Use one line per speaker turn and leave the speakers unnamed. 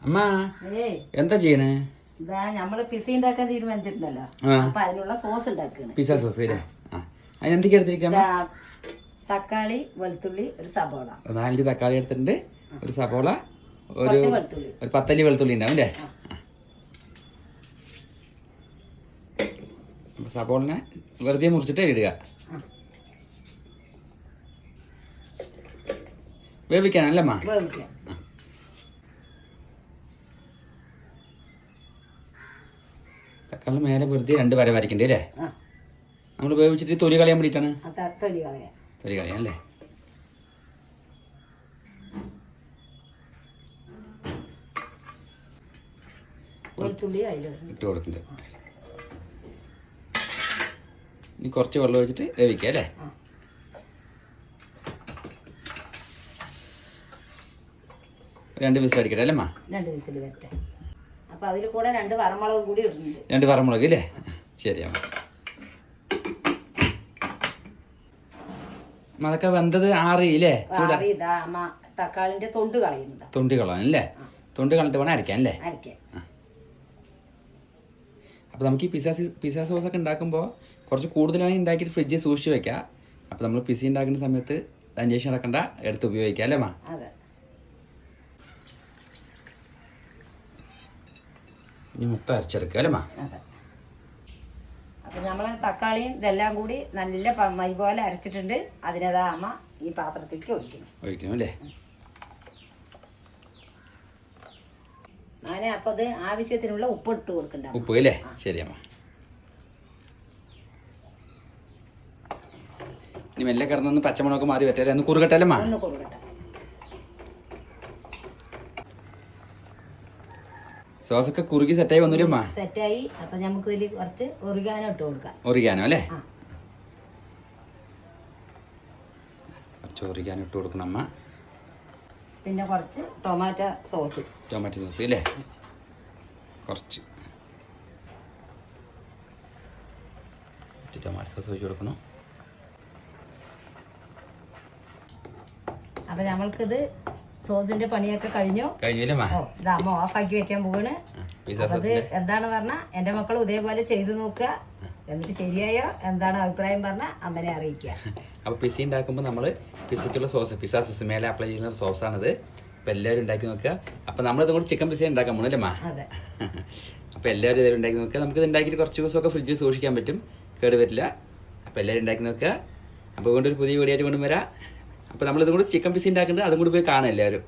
അമ്മ എന്താ ചെയ്യണേ?
ഇതാ നമ്മള് പിസ ഉണ്ടാക്കാൻ തീരുമാനിച്ചിട്ടുണ്ടല്ലോ. അപ്പൊ അതിനുള്ള സോസ് ഉണ്ടാക്കണം.
പിസ്സ സോസ് അല്ലേ? അതിനെന്തൊക്കെ എടുത്തിരിക്കാം?
തക്കാളി, വെളുത്തുള്ളി, ഒരു സബോള.
4 തക്കാളി എടുത്തിട്ടുണ്ട്, ഒരു സബോള, ഒരു
വെളുത്തുള്ളി,
ഒരു 10 അല്ലി വെളുത്തുള്ളി ഉണ്ടാവും അല്ലേ? സബോളിനെ വെറുതെ മുറിച്ചിട്ട് ഇടുക. വേവിക്കാനല്ലേ അമ്മ?
വേവിക്കാം.
തക്കാളി മേലെ വെറുതെ 2 വര വരയ്ക്കണ്ടേ അല്ലേ? നമ്മൾ വേവിച്ചിട്ട് തൊലി കളയാൻ വേണ്ടിയിട്ടാണ്. തൊലി കളയാൻ അല്ലേ? ഇട്ട് കൊടുക്കുന്നുണ്ട്. ഇനി കുറച്ച് വെള്ളം ഒഴിച്ചിട്ട് വേവിക്കുക അല്ലേ? 2 വിസിൽ അടിക്കട്ടെ അല്ലേ അമ്മ?
2 വിസിൽ വരട്ടെ. അപ്പൊ അതിൽ കൂടെ 2 വറമുളക് കൂടി ഇടുന്നുണ്ട്.
2 വറമുളക് അല്ലേ? ശരി അമ്മ. അതൊക്കെ വെന്തത് ആറിയില്ലേ?
തക്കാളിന്റെ തൊണ്ട് കളയുന്നുണ്ട്.
തൊണ്ട് കളയാൻ അല്ലേ? തൊണ്ട് കളഞ്ഞിട്ട് വേണം അരയ്ക്കാൻ അല്ലേ? അപ്പോൾ നമുക്ക് ഈ പിസ്സ സോസ് ഒക്കെ ഉണ്ടാക്കുമ്പോൾ കുറച്ച് കൂടുതലായി ഉണ്ടാക്കിയിട്ട് ഫ്രിഡ്ജിൽ സൂക്ഷിച്ച് വെക്കാം. അപ്പോൾ നമ്മൾ പിസ്സ ഉണ്ടാക്കുന്ന സമയത്ത് അന്വേഷണം നടക്കണ്ട, എടുത്ത് ഉപയോഗിക്കാം അല്ലേ അമ്മ? ഇനി മൊത്തം അരച്ചെടുക്കുക അല്ലേ അമ്മ?
അപ്പൊ നമ്മള് തക്കാളിയും ഇതെല്ലാം കൂടി നല്ല മൈ പോലെ അരച്ചിട്ടുണ്ട്. അതിനതാ അമ്മ ഈ പാത്രത്തിലേക്ക് ഒഴിക്കണം
അല്ലേ?
അങ്ങനെ അപ്പൊ അത് ആവശ്യത്തിനുള്ള ഉപ്പ് ഇട്ട് കൊടുക്കണ്ട.
ഉപ്പ് അല്ലേ? ശരി അമ്മ. ഇനി മെല്ലെ കിടന്നൊന്ന് പച്ചമുളകൊക്കെ മാറി പറ്റല്ലേ? ഒന്ന് കുറുകട്ടല്ലേ അമ്മ?
ഒന്ന് കുറുകട്ടെ.
സോസൊക്കെ കുറുകി സെറ്റായി വന്നില്ലേ അമ്മ?
സെറ്റായി. അപ്പൊ നമുക്ക് ഇതിൽ കുറച്ച് ഒറിഗാനോ ഇട്ട് കൊടുക്കാം.
ഒറിഗാനോ അല്ലേ? കുറച്ച് ഒറിഗാനോ ഇട്ട് കൊടുക്കണം അമ്മ.
പിന്നെ കുറച്ച് ടൊമാറ്റോ സോസ്
അല്ലേ? കുറച്ച് ടൊമാറ്റോ സോസ് ഒഴിച്ച് കൊടുക്കണം.
അപ്പൊ നമ്മൾക്കിത് സോസിന്റെ പണിയൊക്കെ കഴിഞ്ഞല്ലേ? അമ്മ ഓഫാക്കി വെക്കാൻ പോവാണ്. അത് എന്താണ് പറഞ്ഞ എന്റെ മക്കൾ ഇതേപോലെ ചെയ്തു നോക്കുക, എന്നിട്ട് ശരിയായോ എന്താണ് അഭിപ്രായം പറഞ്ഞ അമ്മനെ അറിയിക്കുക.
അപ്പോൾ പിസ്സ ഉണ്ടാക്കുമ്പോൾ നമ്മൾ പിസ്സയ്ക്കുള്ള സോസ്, പിസ്സ സോസ് മേലെ അപ്ലൈ ചെയ്യുന്ന സോസാണിത്. അപ്പോൾ എല്ലാവരും ഉണ്ടാക്കി നോക്കുക. അപ്പോൾ നമ്മളിത് കൂടി ചിക്കൻ പിസ്സ ഉണ്ടാക്കാൻ പോകണല്ലേ അമ്മ? അപ്പോൾ എല്ലാവരും ഇതെല്ലാം ഉണ്ടാക്കി നോക്കുക. നമുക്കിത് ഉണ്ടാക്കിയിട്ട് കുറച്ച് ദിവസമൊക്കെ ഫ്രിഡ്ജിൽ സൂക്ഷിക്കാൻ പറ്റും, കേട് വരില്ല. അപ്പോൾ എല്ലാവരും ഉണ്ടാക്കി നോക്കുക. അപ്പോൾ വീണ്ടും ഒരു പുതിയ വീഡിയോ ആയിട്ട് കൊണ്ടുവരാം. അപ്പോൾ നമ്മളിതും കൂടി ചിക്കൻ പിസ്സ ഉണ്ടാക്കുന്നുണ്ട്, അതും കൂടി പോയി കാണാം എല്ലാവരും.